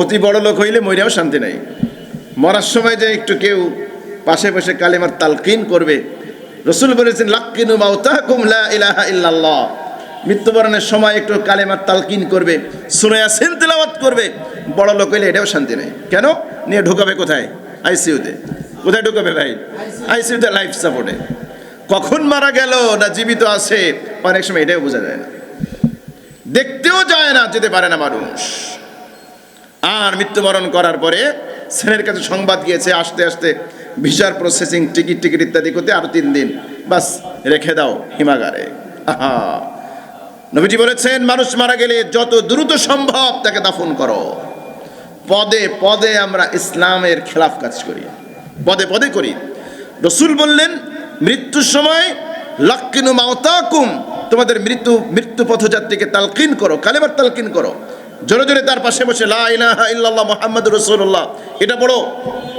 অতি বড় লোক হইলে মইরাও শান্তি নাই। মরার সময় যে একটু কেউ পাশে বসে কালেমার তালকিন করবে, রাসূল বলেছেন লাক্কিনু মাউতাকুম লা ইলাহা ইল্লাল্লাহ, মৃত্যুবরণের সময় একটু কালেমার তালকিন করবে, সূরা ইয়াসিন তেলাওয়াত করবে, বড় লোক হইলে এটাও শান্তি নাই। কেন? নিয়ে ঢোকাবে কোথায়? আইসিইউতে। কোথায় ঢোকাবে ভাই? আইসিইউতে, লাইফ সাপোর্টে। কখন মারা গেল না জীবিত আছে অনেক সময় এটাও বোঝা যায় না, দেখতেও যায় না, যেতে পারে না মানুষ। আর মৃত্যুবরণ করার পরে ছেলের কাছে সংবাদ গিয়েছে, আসতে আসতে ভিসার প্রসেসিং, টিকিট ইত্যাদি করতে আরো 3 দিন, বাস রেখে দাও হিমাগারে। আহা, নবীজি বলেছেন মানুষ মারা গেলে যত দ্রুত সম্ভব তাকে দাফন করো। পদে পদে আমরা ইসলামের খেলাফ কাজ করি, পদে পদে করি। রাসূল বললেন মৃত্যুর সময় লাক্কিনু মাউতাকুম, তোমাদের মৃত্যু পথযাত্রীকে তালকিন করো, কালেমার তালকিন করো। জোরে জোরে তার পাশে বসে লা ইলাহা ইল্লাল্লাহ মুহাম্মাদুর রাসূলুল্লাহ এটা পড়ো,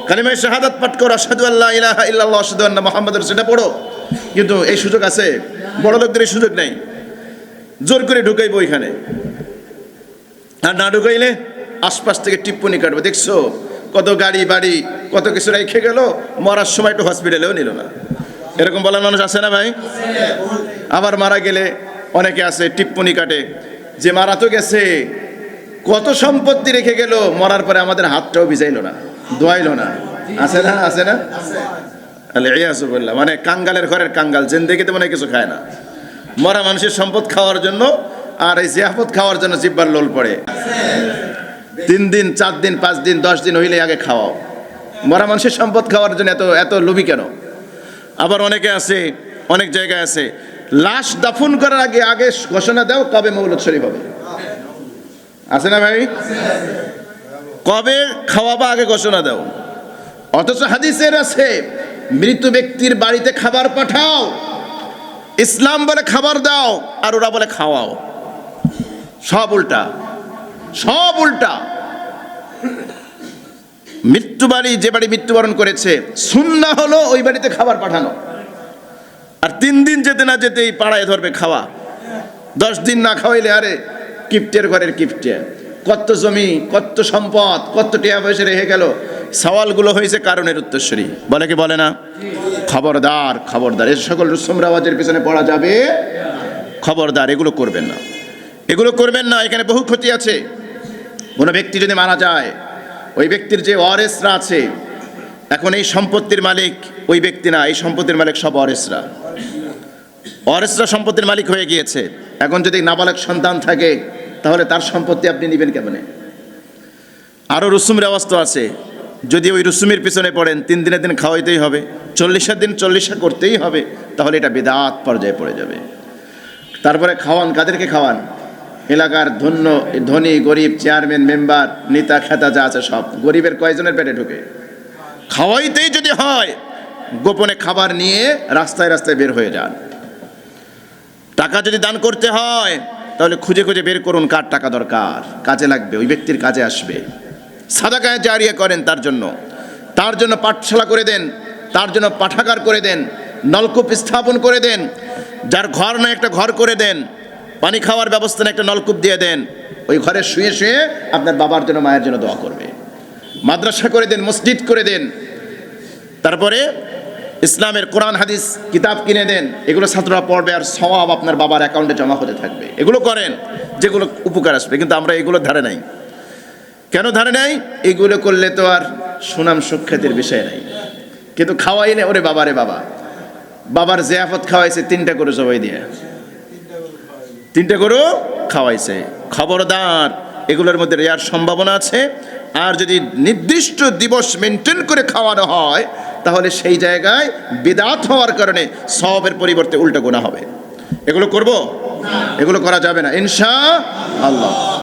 কালিমায়ে শাহাদাত পাঠ করো, আশহাদু আল্লা ইলাহা ইল্লাল্লাহ আশহাদু আন্না মুহাম্মাদুর রাসূল, এটা পড়ো। কিন্তু এই সুযোগ আছে? বড় লোকদের এই সুযোগ নাই। জোর করে ঢুকাইবো এখানে, আর না ঢুকাইলে আশপাশ থেকে টিপ্পনি কাটবো, দেখছো কত গাড়ি বাড়ি কত কিছু রেখে গেল, মরার সময় একটু হসপিটালেও নিল না। এরকম বলার মানুষ আছে না ভাই? আবার মারা গেলে অনেকে আছে টিপ্পনি কাটে যে মারা তো গেছে, কত সম্পত্তি রেখে গেল, মরার পরে আমাদের হাতটাও ভিজাইলো না, দোয়াইলো না। আছে না? আছে না? মানে কাঙ্গালের ঘরের কাঙ্গাল, জিন্দেগিতে মনে কিছু খায় না, মরা মানুষের সম্পদ খাওয়ার জন্য আর এই জিয়াফত খাওয়ার জন্য জিব্বার লোল পড়ে। 3 দিন 4 দিন 5 দিন 10 দিন হইলে আগে খাওয়াও, মরা মানুষের সম্পদ খাওয়ার জন্য এত এত লোভী কেন? আবার অনেকে আছে, অনেক জায়গায় আছে, লাশ দাফন করার আগে আগে ঘোষণা দাও কবে মৌলুদ শরীফ হবে। আছে না ভাই? কবে খাওয়াবা আগে ঘোষণা দাও। অথচ হাদিসের আছে মৃত ব্যক্তির বাড়িতে খাবার পাঠাও, ইসলাম বলে খাবার দাও, আর ওরা বলে খাওয়াও। সব উল্টা, সব উল্টা। মৃত্যু বাড়ি, যে বাড়ি মৃত্যুবরণ করেছে, সুন্নাহ হলো ওই বাড়িতে খাবার পাঠানো। আর 3 দিন যেতে না যেতেই পাড়ায় ধরবে খাওয়া। 10 দিন না খাওয়াইলে আরে কিপ্টের ঘরের কিপ্টে, কত জমি কত সম্পদ কত টাকা পয়সা রেখে গেল। সওয়ালগুলো হয়েছে কারণের উত্তরসূরি, বলে কি বলে না? খবরদার, খবরদার, এই সকল রুসুম রাওয়াজের পিছনে পড়া যাবে, খবরদার, এগুলো করবেন না, এগুলো করবেন না। এখানে বহু ক্ষতি আছে। কোনো ব্যক্তি যদি মারা যায়, ওই ব্যক্তির যে ওয়ারেসরা আছে, এখন এই সম্পত্তির মালিক ওই ব্যক্তি না, এই সম্পত্তির মালিক সব ওয়ারেসরা। ওয়ারেসরা সম্পত্তির মালিক হয়ে গিয়েছে। এখন যদি নাবালক সন্তান থাকে তাহলে তার সম্পত্তি আপনি নেবেন কেমনে? আরও রুসুম রেওয়াজ তো আছে, যদি ওই রুসুমের পিছনে পড়েন 3 দিনের দিন খাওয়াইতেই হবে, 40 দিন 40 করতেই হবে, তাহলে এটা বিদআত পর্যায়ে পড়ে যাবে। তারপরে খাওয়ান, কাদেরকে খাওয়ান? এলাকার ধনী গরিব, চেয়ারম্যান মেম্বার নেতা খেতা যা আছে সব। গরিবের কয়জনের পেটে ঢুকে? খাওয়াইতেই যদি হয় গোপনে খাবার নিয়ে রাস্তায় রাস্তায় বের হয়ে যান। টাকা যদি দান করতে হয় তাহলে খুঁজে খুঁজে বের করুন কার টাকা দরকার, কাজে লাগবে, ওই ব্যক্তির কাজে আসবে। সাদাকায়ে জারিয়া করেন তার জন্য পাঠশালা করে দেন, তার জন্য পাঠাগার করে দেন, নলকূপ স্থাপন করে দেন, যার ঘর নয় একটা ঘর করে দেন, পানি খাওয়ার ব্যবস্থা না একটা নলকূপ দিয়ে দেন, ওই ঘরে শুয়ে শুয়ে আপনার বাবার জন্য মায়ের জন্য দোয়া করবে। মাদ্রাসা করে দেন, মসজিদ করে দেন, তারপরে ইসলামের কোরআন হাদিস কিতাব কিনে দেন, এগুলো ছাত্ররা পড়বে আর সওয়াব আপনার বাবার অ্যাকাউন্টে জমা হতে থাকবে। এগুলো করেন যেগুলো উপকার আসবে, কিন্তু আমরা এগুলো ধারে নাই। কেন ধারে নাই? এগুলো করলে তো আর সুনাম সুখ্যাতির বিষয় নাই, কিন্তু খাওয়াইলে ওরে বাবারে বাবা, বাবার জিয়াফত খাওয়াইছে 3টা গরু জবাই দিয়ে, 3টা গরু খাওয়াইছে। খবরদার, এগুলোর মধ্যে রেয়ার সম্ভাবনা আছে। আর যদি নির্দিষ্ট দিবস মেনটেন করে খাওয়ানো হয় তাহলে সেই জায়গায় বিদআত হওয়ার কারণে সওয়াবের পরিবর্তে উল্টো গুনাহ হবে। এগুলো করব? এগুলো করা যাবে না ইনশাআল্লাহ।